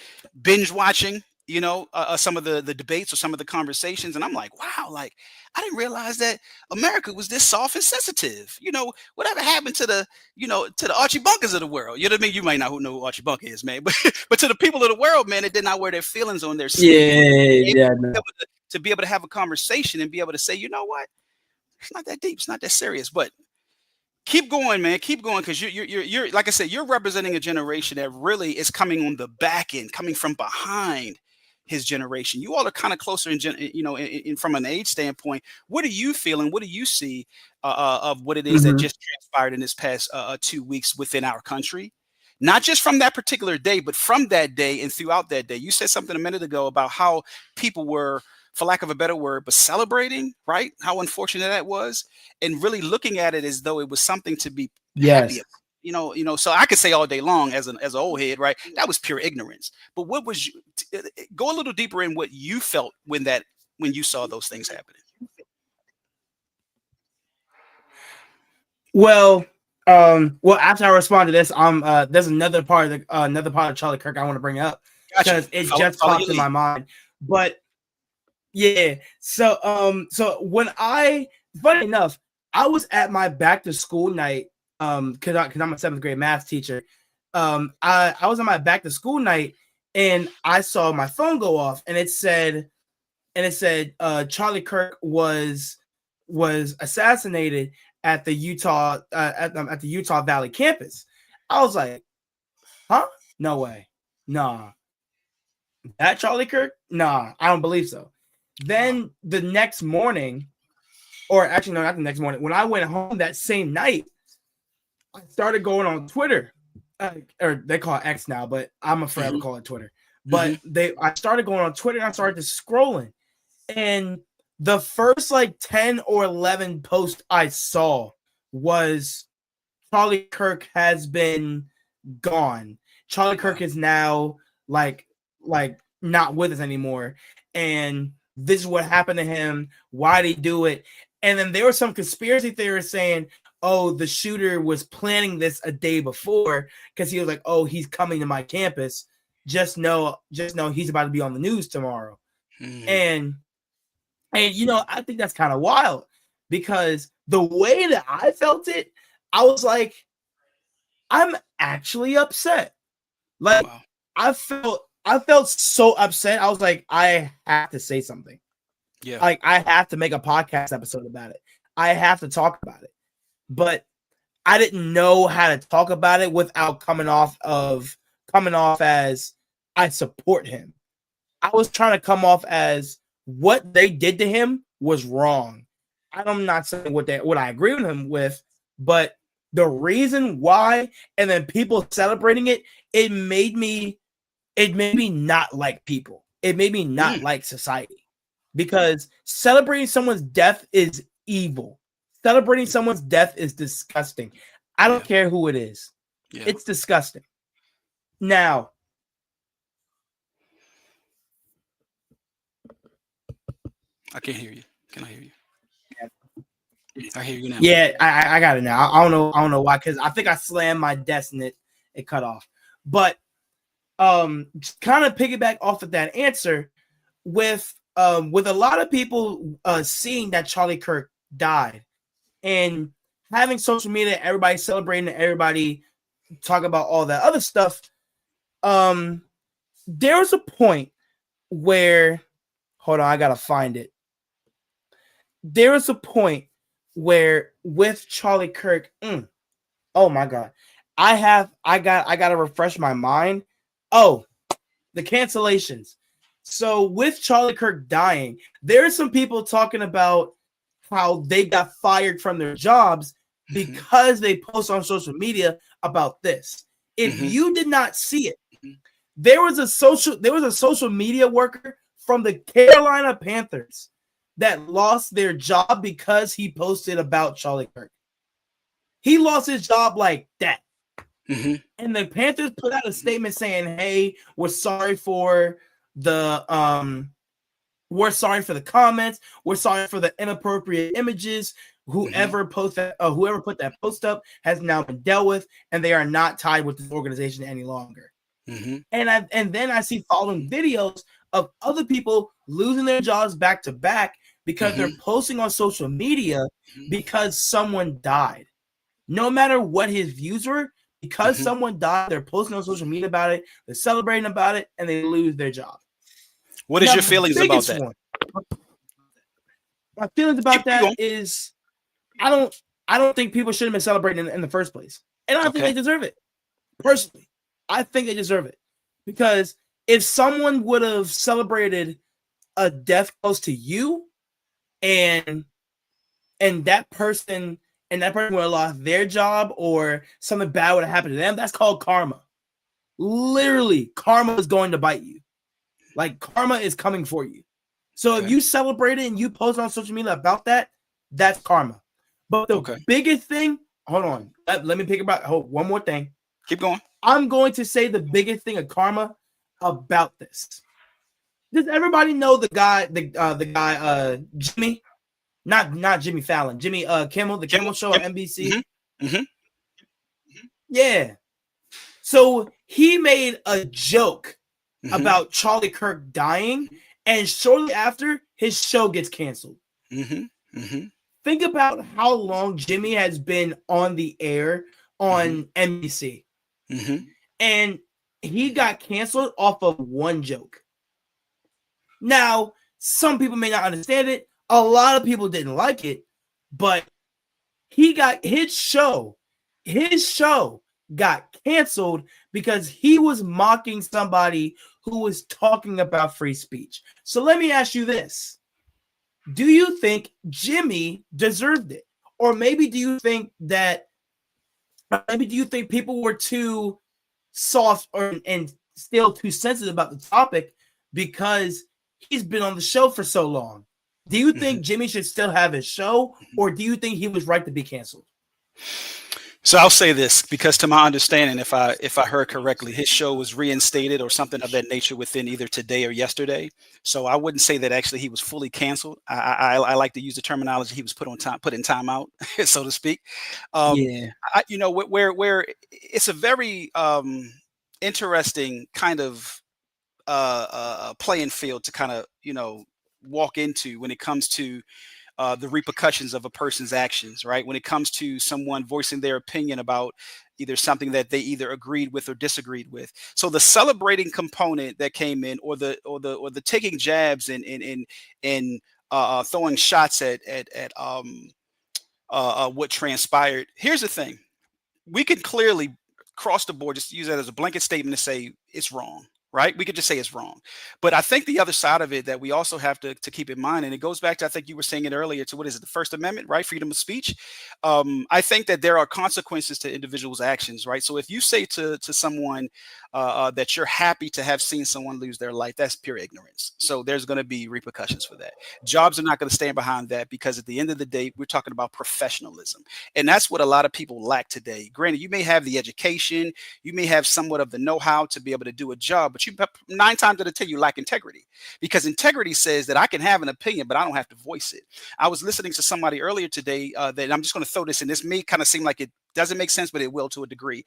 binge watching, some of the debates or some of the conversations. And I'm like, wow, like, I didn't realize that America was this soft and sensitive. Whatever happened to the Archie Bunkers of the world? You know what I mean? You might not know who Archie Bunker is, man, but to the people of the world, man, it did not wear their feelings on their sleeve. To be able to have a conversation and be able to say, you know what? It's not that deep. It's not that serious, but keep going, man. Keep going, because you're like I said, you're representing a generation that really is coming on the back end, coming from behind his generation. You all are kind of closer in from an age standpoint. What are you feeling? What do you see of what it is that just transpired in this past 2 weeks within our country? Not just from that particular day, but from that day and throughout that day. You said something a minute ago about how people were, for lack of a better word, but celebrating, right? How unfortunate that was, and really looking at it as though it was something to be happy about. So I could say all day long as an old head, right? That was pure ignorance. But what was go a little deeper in what you felt when you saw those things happening? Well, after I respond to this, there's another part of Charlie Kirk I want to bring up, because it just popped in my mind. But yeah, so funny enough, I was at my back to school night, because I'm a 7th grade math teacher. I was on my back to school night and I saw my phone go off and it said Charlie Kirk was assassinated at the Utah at the Utah Valley campus. I was like, huh? No way. Nah. That Charlie Kirk? Nah, I don't believe so. Then the next morning, or actually no, not the next morning, when I went home that same night, I started going on Twitter. Or they call it X now, but I'm a forever call it Twitter. But I started going on Twitter and I started just scrolling. And the first like 10 or 11 posts I saw was Charlie Kirk has been gone. Charlie Kirk is now like not with us anymore. And this is what happened to him. Why did he do it? And then there were some conspiracy theorists saying, oh, the shooter was planning this a day before because he was like, oh, he's coming to my campus. Just know he's about to be on the news tomorrow. And you know, I think that's kind of wild because the way that I felt it, I was like, I'm actually upset. Like, wow. I felt so upset. I was like, I have to say something. Yeah. Like, I have to make a podcast episode about it. I have to talk about it. But I didn't know how to talk about it without coming off as I support him. I was trying to come off as what they did to him was wrong. I'm not saying what I agree with him with, but the reason why, and then people celebrating it, it made me not like people. It made me not like society because celebrating someone's death is evil. Celebrating someone's death is disgusting. I don't care who it is. Yeah. It's disgusting. Now, I can't hear you. Can I hear you? I hear you now. Yeah, I got it now. I don't know why, because I think I slammed my desk and it cut off. But kind of piggyback off of that answer with a lot of people seeing that Charlie Kirk died and having social media, everybody celebrating, everybody talk about all that other stuff. There was a point where, hold on, I gotta find it. There was a point where with Charlie Kirk, oh my God, I gotta refresh my mind. Oh, the cancellations. So with Charlie Kirk dying, there are some people talking about how they got fired from their jobs because they post on social media about this. If you did not see it, there was a social media worker from the Carolina Panthers that lost their job because he posted about Charlie Kirk. He lost his job like that. And the Panthers put out a statement saying, hey, we're sorry for the comments. We're sorry for the inappropriate images. Whoever put that post up has now been dealt with, and they are not tied with this organization any longer. And then I see following videos of other people losing their jobs back to back because they're posting on social media because someone died. No matter what his views were, because someone died, they're posting on social media about it, they're celebrating about it, and they lose their job. What is your feelings about that? My feelings about that is I don't think people should have been celebrating in the first place. And I don't think they deserve it. Personally, I think they deserve it. Because if someone would have celebrated a death close to you and that person would have lost their job or something bad would have happened to them, that's called karma. Literally, karma is going to bite you. Like, karma is coming for you. So if you celebrate it and you post on social media about that, that's karma. But the biggest thing, hold on, let me pick about one more thing. Keep going. I'm going to say the biggest thing of karma about this. Does everybody know the guy, Jimmy? Not Jimmy Fallon, Jimmy Kimmel, the Kimmel Show on NBC. Yeah. So he made a joke about Charlie Kirk dying, and shortly after, his show gets canceled. Think about how long Jimmy has been on the air on NBC. and he got canceled off of one joke. Now, some people may not understand it. A lot of people didn't like it, but he got his show got canceled because he was mocking somebody who was talking about free speech. So let me ask you this. Do you think Jimmy deserved it? Or maybe do you think people were too soft and still too sensitive about the topic because he's been on the show for so long? Do you think Jimmy should still have his show, or do you think he was right to be canceled? So I'll say this because, to my understanding, if I heard correctly, his show was reinstated or something of that nature within either today or yesterday. So I wouldn't say that actually he was fully canceled. I like to use the terminology he was put in timeout, so to speak. Yeah. Where it's a very interesting kind of playing field to kind of walk into when it comes to the repercussions of a person's actions, right? When it comes to someone voicing their opinion about either something that they either agreed with or disagreed with. So the celebrating component that came in, or the taking jabs and throwing shots at what transpired. Here's the thing: we can clearly cross the board, just use that as a blanket statement to say it's wrong. Right? We could just say it's wrong. But I think the other side of it that we also have to keep in mind, and it goes back to, I think you were saying it earlier, to what is it, the First Amendment, right? Freedom of speech. I think that there are consequences to individuals' actions, right? So if you say to someone that you're happy to have seen someone lose their life, that's pure ignorance. So there's going to be repercussions for that. Jobs are not going to stand behind that, because at the end of the day, we're talking about professionalism. And that's what a lot of people lack today. Granted, you may have the education, you may have somewhat of the know-how to be able to do a job, but 9 times out of 10 you lack integrity, because integrity says that I can have an opinion, but I don't have to voice it. I was listening to somebody earlier today that I'm just going to throw this in. This may kind of seem like it doesn't make sense, but it will to a degree.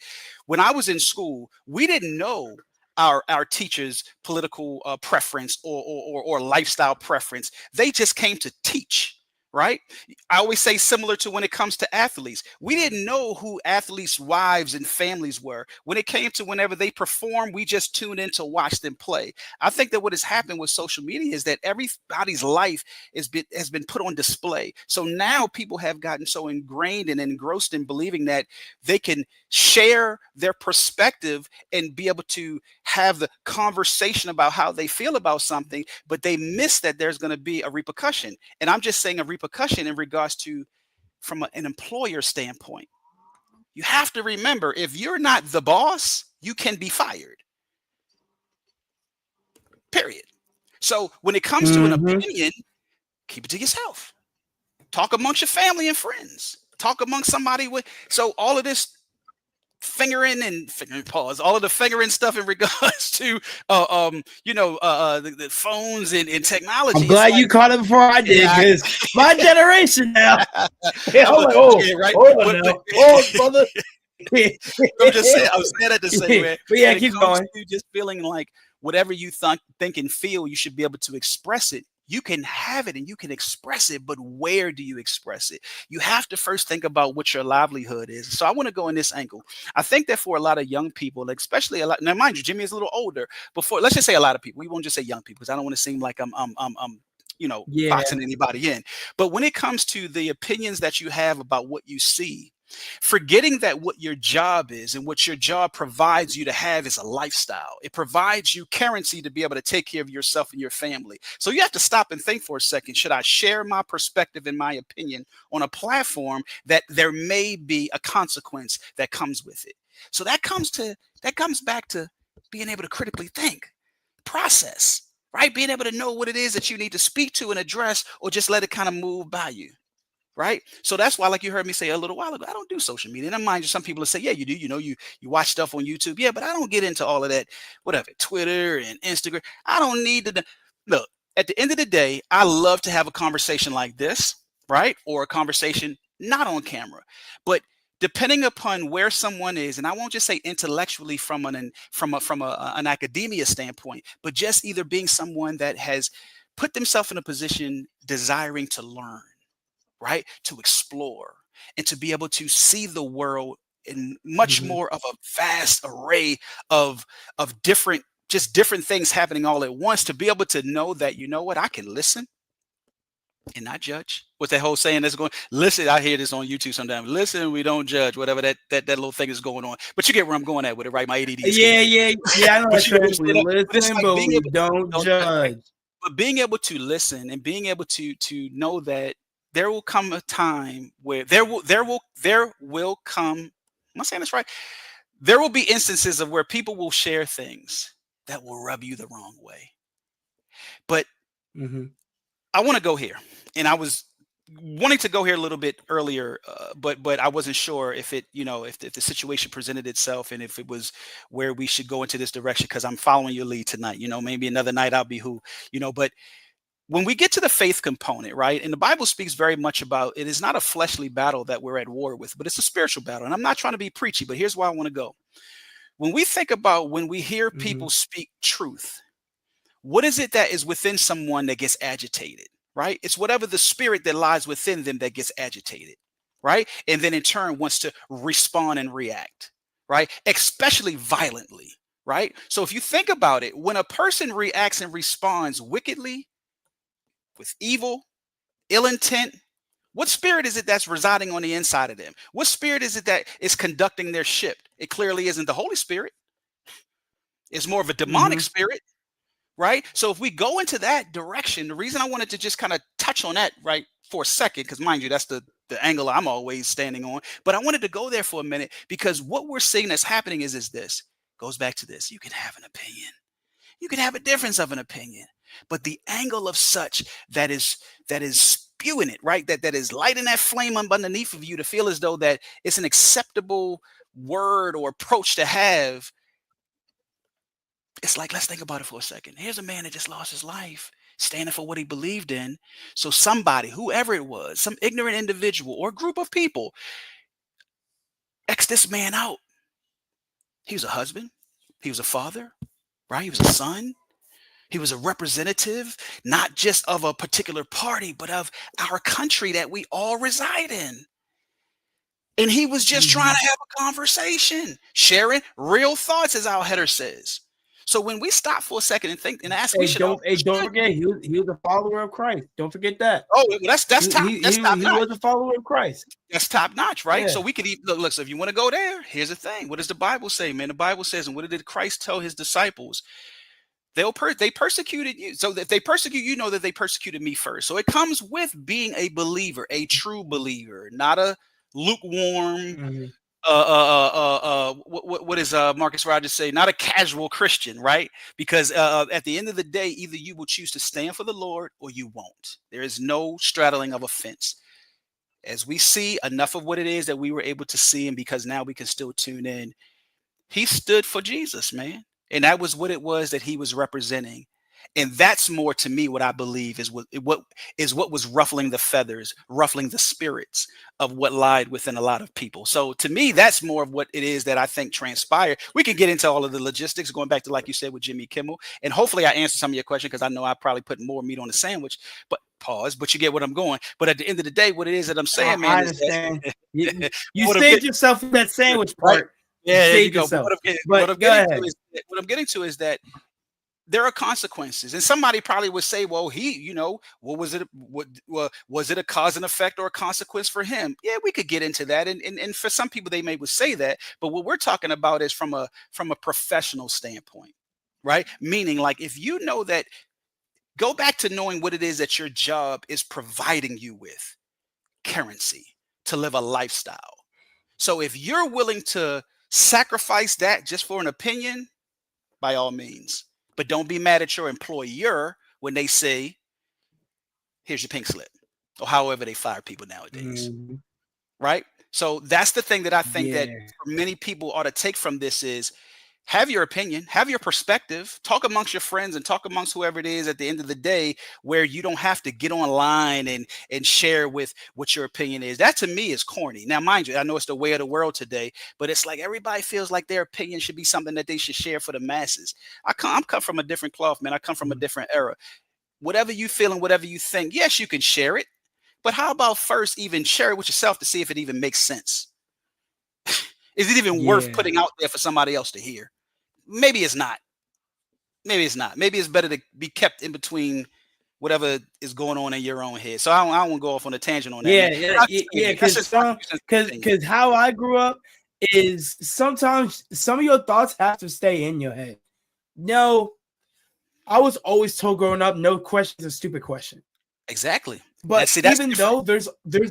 When I was in school, we didn't know our teachers' political preference or lifestyle preference. They just came to teach. Right? I always say, similar to when it comes to athletes, we didn't know who athletes' wives and families were. When it came to whenever they perform, we just tuned in to watch them play. I think that what has happened with social media is that everybody's life has been put on display. So now people have gotten so ingrained and engrossed in believing that they can share their perspective and be able to have the conversation about how they feel about something, but they miss that there's going to be a repercussion. And I'm just saying a repercussion in regards to from an employer standpoint. You have to remember, if you're not the boss, you can be fired. Period. So when it comes to an opinion, keep it to yourself. Talk amongst your family and friends. Talk amongst somebody with. So all of this fingering pause, all of the fingering stuff in regards to the phones and technology. I'm glad you caught it before I did, because my generation now. I'm like, right? Brother. I'm just saying, I was saying that to say, man. But yeah, keep going. Just feeling like whatever you think and feel, you should be able to express it. You can have it and you can express it, but where do you express it? You have to first think about what your livelihood is. So I want to go in this angle. I think that for a lot of young people, especially a lot, now mind you, Jimmy is a little older, let's just say a lot of people. We won't just say young people, because I don't want to seem like I'm boxing anybody in. But when it comes to the opinions that you have about what you see, forgetting that what your job is and what your job provides you to have is a lifestyle. It provides you currency to be able to take care of yourself and your family. So you have to stop and think for a second. Should I share my perspective and my opinion on a platform that there may be a consequence that comes with it? So that comes back to being able to critically think, process, right? Being able to know what it is that you need to speak to and address, or just let it kind of move by you. Right. So that's why, like you heard me say a little while ago, I don't do social media. And I mind you, some people will say, yeah, you do. You watch stuff on YouTube. Yeah, but I don't get into all of that, whatever, Twitter and Instagram. I don't need to. Look, at the end of the day, I love to have a conversation like this, right? Or a conversation not on camera. But depending upon where someone is, and I won't just say intellectually from an academia standpoint, but just either being someone that has put themselves in a position desiring to learn, right? To explore and to be able to see the world and much Mhm. more of a vast array of different, just different things happening all at once, to be able to know that, you know what, I can listen and not judge. What's that whole saying that's going? Listen, I hear this on YouTube sometimes. Listen, we don't judge. Whatever that little thing is going on. But you get where I'm going at with it, right? My ADD is kicking Yeah, in. yeah, yeah. I know But that you get what saying. I'm We saying? But it's listen, like but being we able to don't don't judge, right? judge. But being able to listen and being able to know that there will come a time where there will come. Am I saying this right? There will be instances of where people will share things that will rub you the wrong way. But Mhm. I want to go here, and I was wanting to go here a little bit earlier, but I wasn't sure if it, if the situation presented itself, and if it was where we should go into this direction. Because I'm following your lead tonight. Maybe another night I'll be who. But when we get to the faith component, right, and the Bible speaks very much about it is not a fleshly battle that we're at war with, but it's a spiritual battle. And I'm not trying to be preachy, but here's why I want to go. When we think about when we hear people Mhm. speak truth, what is it that is within someone that gets agitated, right? It's whatever the spirit that lies within them that gets agitated, right? And then in turn wants to respond and react, right? Especially violently, right? So if you think about it, when a person reacts and responds wickedly, with evil, ill intent, what spirit is it that's residing on the inside of them? What spirit is it that is conducting their ship? It clearly isn't the Holy Spirit. It's more of a demonic Mhm. spirit, right? So if we go into that direction, the reason I wanted to just kind of touch on that right for a second, because mind you, that's the angle I'm always standing on. But I wanted to go there for a minute because what we're seeing that's happening is this goes back to this. You can have an opinion. You can have a difference of an opinion, but the angle of such that is spewing it, right? That is lighting that flame up underneath of you to feel as though that it's an acceptable word or approach to have. It's like, let's think about it for a second. Here's a man that just lost his life standing for what he believed in. So somebody, whoever it was, some ignorant individual or group of people, X this man out. He was a husband. He was a father, right? He was a son. He was a representative, not just of a particular party, but of our country that we all reside in. And he was just trying Mhm. to have a conversation, sharing real thoughts, as our header says. So when we stop for a second and think and ask, we should all, Hey, don't forget he was a follower of Christ. Don't forget that. oh, well, that's He top, he that's top he, he notch. was a follower of Christ. That's top notch, right? Yeah. So we could even look. So if you want to go there, here's the thing. What does the Bible say, man? The Bible says, and what did Christ tell his disciples? They persecuted you. So if they persecute you, know that they persecuted me first. So it comes with being a believer, a true believer, not a lukewarm. Mhm. What is Marcus Rogers say? Not a casual Christian, right? Because at the end of the day, either you will choose to stand for the Lord or you won't. There is no straddling of a fence. As we see enough of what it is that we were able to see, and because now we can still tune in, he stood for Jesus, man. And that was what it was that he was representing. And that's more to me what I believe is what was ruffling the feathers, ruffling the spirits of what lied within a lot of people. So to me, that's more of what it is that I think transpired. We can get into all of the logistics, going back to like you said with Jimmy Kimmel, and hopefully I answered some of your question because I know I probably put more meat on the sandwich. But pause. But you get what I'm going. But at the end of the day, what it is that I'm saying, I man, is understand. You, that you what I'm saved getting yourself with that sandwich right. part. You Yeah, there you saved go. But yourself. what But I'm go getting to ahead. is that there are consequences, and somebody probably would say, "Well, what was it? Was it a cause and effect or a consequence for him?" Yeah, we could get into that, and for some people, they may would say that. But what we're talking about is from a professional standpoint, right? Meaning, like, if you know that, go back to knowing what it is that your job is providing you with currency to live a lifestyle. So if you're willing to sacrifice that just for an opinion, by all means. But don't be mad at your employer when they say, here's your pink slip, or however they fire people nowadays. Mhm. Right? So that's the thing that I think that Yeah. for many people ought to take from this is have your opinion, have your perspective, talk amongst your friends and talk amongst whoever it is at the end of the day, where you don't have to get online and share with what your opinion is. That to me is corny. Now, mind you, I know it's the way of the world today, but it's like everybody feels like their opinion should be something that they should share for the masses. I'm cut from a different cloth, man. I come from a Mhm. different era. Whatever you feel and whatever you think, yes, you can share it, but how about first even share it with yourself to see if it even makes sense? Is it even worth Yeah. putting out there for somebody else to hear? Maybe it's not. Maybe it's not. Maybe it's better to be kept in between whatever is going on in your own head. So I don't want to go off on a tangent on that, man. Yeah. That's Because just my 2 cents opinion. how I grew up is sometimes some of your thoughts have to stay in your head. No, I was always told growing up, no question is a stupid question. Exactly. But That's even different. though there's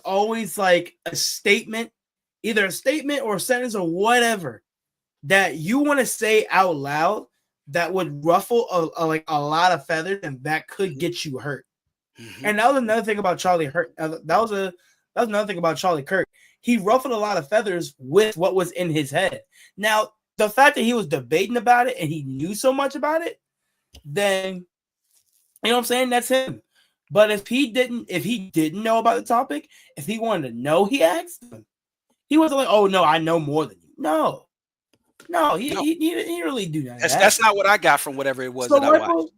always like a statement, either a statement or a sentence or whatever that you want to say out loud that would ruffle a lot of feathers and that could get you hurt. And that was another thing about Charlie Kirk. That was another thing about Charlie Kirk. He ruffled a lot of feathers with what was in his head. Now, the fact that he was debating about it and he knew so much about it, then you know what I'm saying? That's him. But if he didn't know about the topic, if he wanted to know, he asked him. He wasn't like, "Oh no, I know more than you." No, he didn't really do that. That's not what I got from whatever it was that I watched.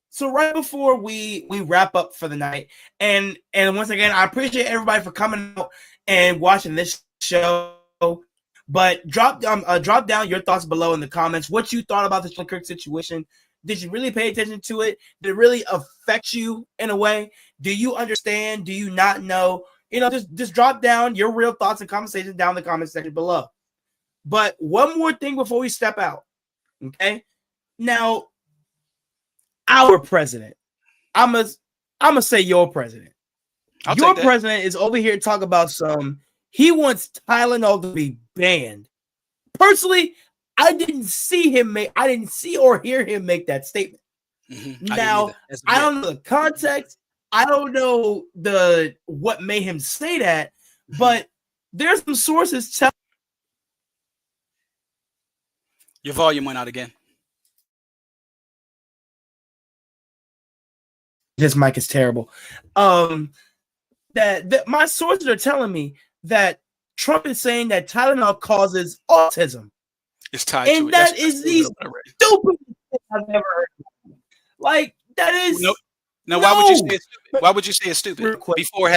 So right before we wrap up for the night, and once again, I appreciate everybody for coming out and watching this show. But drop down your thoughts below in the comments. What you thought about the Charlie Kirk situation? Did you really pay attention to it? Did it really affect you in a way? Do you understand? Do you not know? You know, just drop down your real thoughts and conversations down in the comment section below. But one more thing before we step out, okay? Now, our president, I'm gonna say your president. Your president is over here talking about he wants Tylenol to be banned. Personally, I didn't see or hear him make that statement. Now, I don't know the context. I don't know what made him say that, but there's some sources telling. Your volume went out again. This mic is terrible. That my sources are telling me that Trump is saying that Tylenol causes autism. It's tied to it. And that is the stupidest thing I've ever heard. Like, that is. No. Why would you say it's stupid? Why would you say it's stupid before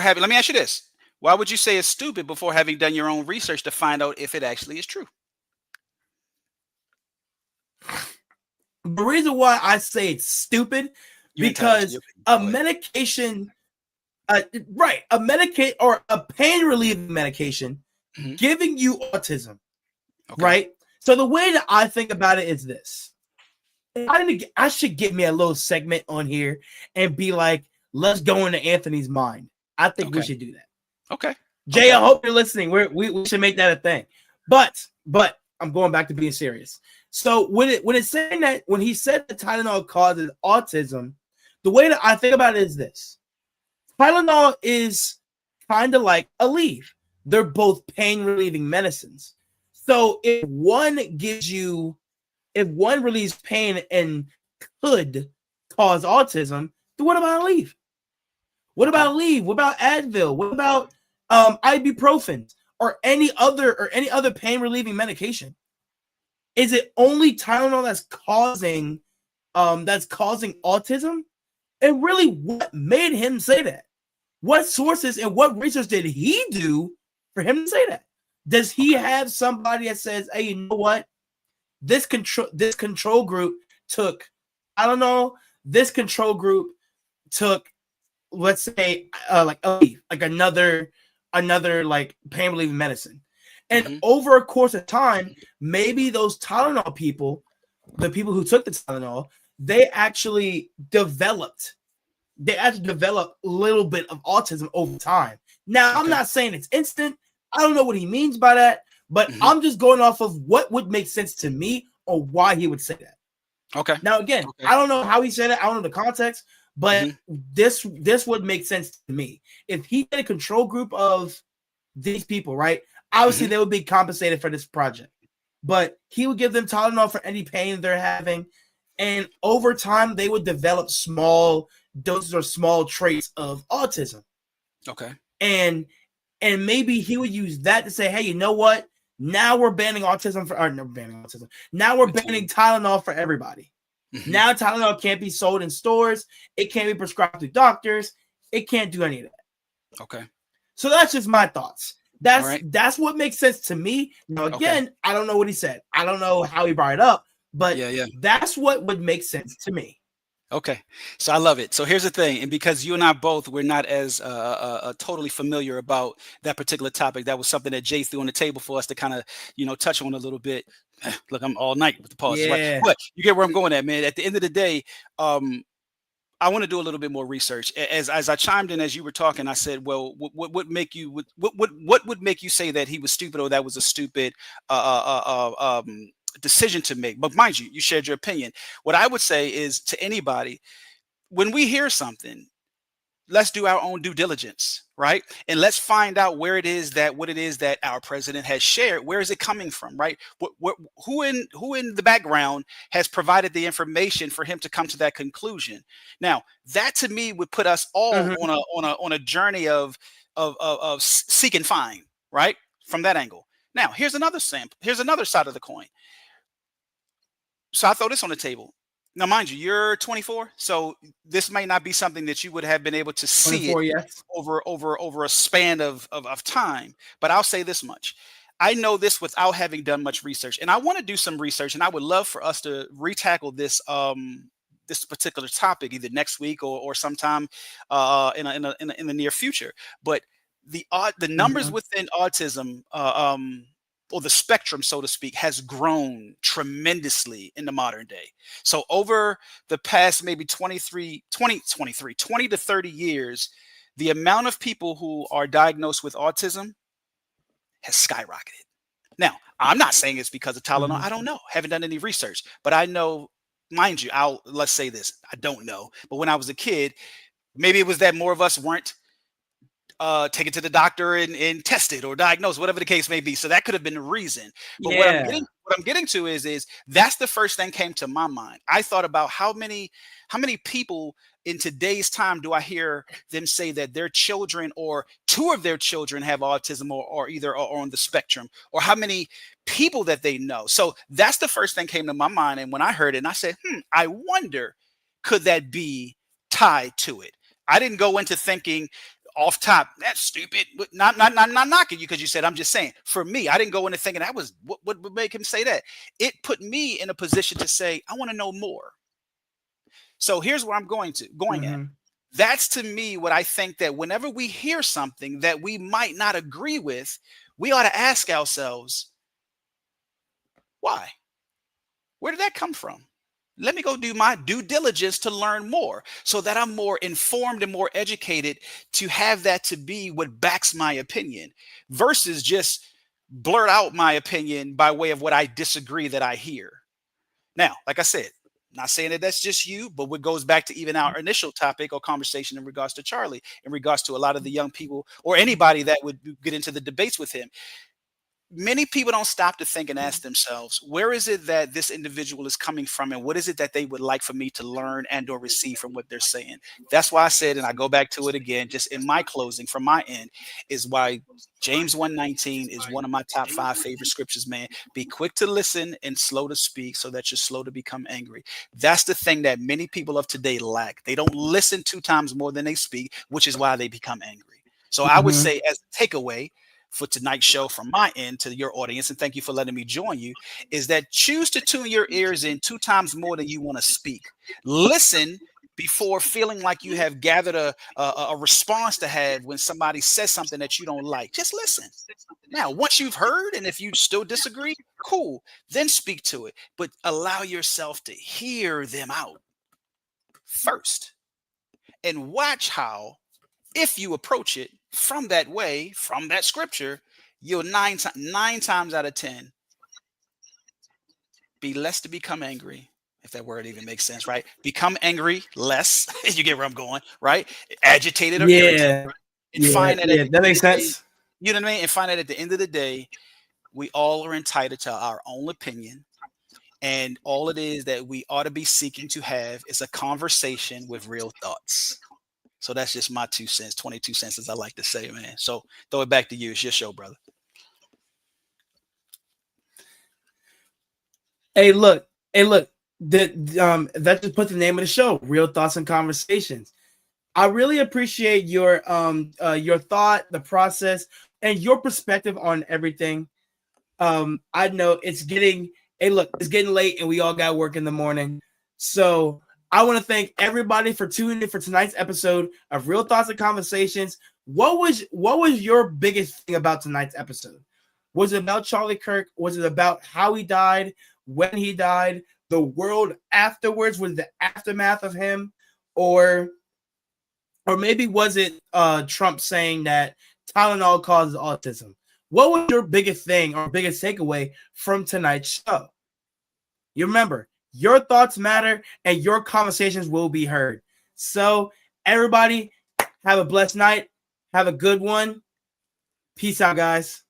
having? Let me ask you this: why would you say it's stupid before having done your own research to find out if it actually is true? The reason why I say it's stupid because a medication, a medicate or a pain relieving medication giving you autism, right? So the way that I think about it is this. I should get me a little segment on here and be like, let's go into Anthony's mind. I think we should do that. Okay. Jay, I hope you're listening. We should make that a thing. But I'm going back to being serious. So when it's saying that, when he said that Tylenol causes autism, the way that I think about it is this. Tylenol is kind of like a leaf. They're both pain relieving medicines. So if one relieves pain and could cause autism, then what about a leaf? What about Advil? What about ibuprofen or any other pain relieving medication? Is it only Tylenol that's causing autism? And really, what made him say that? What sources and what research did he do for him to say that? Does he have somebody that says, "Hey, you know what? This control group took, I don't know, this control group took, let's say, like another like pain relieving medicine." And over a course of time, maybe those Tylenol people, the people who took the Tylenol, they actually developed a little bit of autism over time. Now, I'm not saying it's instant. I don't know what he means by that, but I'm just going off of what would make sense to me or why he would say that. Okay. Now, again, I don't know how he said it. I don't know the context, but this would make sense to me. If he had a control group of these people, right? Obviously, they would be compensated for this project, but he would give them Tylenol for any pain they're having, and over time, they would develop small doses or small traits of autism. Okay. And maybe he would use that to say, "Hey, you know what? Now we're banning autism Now we're banning Tylenol for everybody. Now Tylenol can't be sold in stores. It can't be prescribed to doctors. It can't do any of that." Okay. So that's just my thoughts. right. That's what makes sense to me. Now, Okay. again, I don't know what he said. I don't know how he brought it up, but Yeah. that's what would make sense to me. Okay. So I love it. So here's the thing, and because you and I both we're not as totally familiar about that particular topic, that was something that Jay threw on the table for us to kind of touch on a little bit. Look, I'm all night with the pauses, right? Yeah. But you get where I'm going at, man. At the end of the day, I want to do a little bit more research. As I chimed in as you were talking, I said, "Well, what would make you what would make you say that he was stupid or that was a stupid decision to make?" But mind you, you shared your opinion. What I would say is to anybody, when we hear something, let's do our own due diligence, right? And let's find out what it is that our president has shared. Where is it coming from, right? Who in the background has provided the information for him to come to that conclusion? Now, that to me would put us all Mhm. on a journey of seek and find, right? From that angle. Now, here's another sample. Here's another side of the coin. So I throw this on the table. Now, mind you, you're 24, so this may not be something that you would have been able to see it 24, yes. over a span of time. But I'll say this much. I know this without having done much research, and I want to do some research, and I would love for us to retackle this particular topic either next week or sometime in the near future. But the numbers Mhm. within autism, or the spectrum, so to speak, has grown tremendously in the modern day. So over the past maybe 20 to 30 years, the amount of people who are diagnosed with autism has skyrocketed. Now, I'm not saying it's because of Tylenol. Mhm. I don't know. Haven't done any research, but I know, mind you, let's say this. I don't know. But when I was a kid, maybe it was that more of us weren't take it to the doctor and test it or diagnose, whatever the case may be. So that could have been the reason. But Yeah. what I'm getting to is that's the first thing came to my mind. I thought about how many people in today's time do I hear them say that their children or two of their children have autism or either are on the spectrum, or how many people that they know. So that's the first thing came to my mind. And when I heard it, and I said, I wonder, could that be tied to it? I didn't go into thinking off top, that's stupid. But not knocking you because you said, I'm just saying. For me, I didn't go into thinking that was what would make him say that. It put me in a position to say, I want to know more. So here's where I'm going at. Mhm. That's to me what I think, that whenever we hear something that we might not agree with, we ought to ask ourselves, why? Where did that come from? Let me go do my due diligence to learn more so that I'm more informed and more educated to have that to be what backs my opinion versus just blurt out my opinion by way of what I disagree that I hear. Now, like I said, not saying that that's just you, but what goes back to even our initial topic or conversation in regards to Charlie, in regards to a lot of the young people or anybody that would get into the debates with him. Many people don't stop to think and ask themselves, where is it that this individual is coming from, and what is it that they would like for me to learn and or receive from what they're saying? That's why I said, and I go back to it again, just in my closing from my end, is why James 1:19 is one of my top 5 favorite scriptures, man. Be quick to listen and slow to speak so that you're slow to become angry. That's the thing that many people of today lack. They don't listen 2 times more than they speak, which is why they become angry. So I would Mhm. say, as a takeaway for tonight's show from my end to your audience, and thank you for letting me join you, is that choose to tune your ears in 2 times more than you want to speak. Listen before feeling like you have gathered a response to have when somebody says something that you don't like. Just listen. Now, once you've heard, and if you still disagree, cool, then speak to it. But allow yourself to hear them out first and watch how, if you approach it from that way, from that scripture, you'll nine times out of 10 be less to become angry. If that word even makes sense, right? Become angry less. You get where I'm going, right? Agitated or irritated, Yeah. and Yeah. find that at Yeah. the That end of makes the day, sense. you know what I mean? And find that at the end of the day, we all are entitled to our own opinion. And all it is that we ought to be seeking to have is a conversation with real thoughts. So that's just my 2 cents, 22 cents, as I like to say, man. So throw it back to you. It's your show, brother. Hey, look. Hey, look. That just put the name of the show, Real Thoughts and Conversations. I really appreciate your thought, the process, and your perspective on everything. I know it's getting it's getting late and we all got work in the morning. So I want to thank everybody for tuning in for tonight's episode of Real Thoughts and Conversations. What was your biggest thing about tonight's episode? Was it about Charlie Kirk? Was it about how he died, when he died, the world afterwards? Was the aftermath of him? Or maybe was it Trump saying that Tylenol causes autism? What was your biggest thing or biggest takeaway from tonight's show? You remember, your thoughts matter and your conversations will be heard. So, everybody, have a blessed night. Have a good one. Peace out, guys.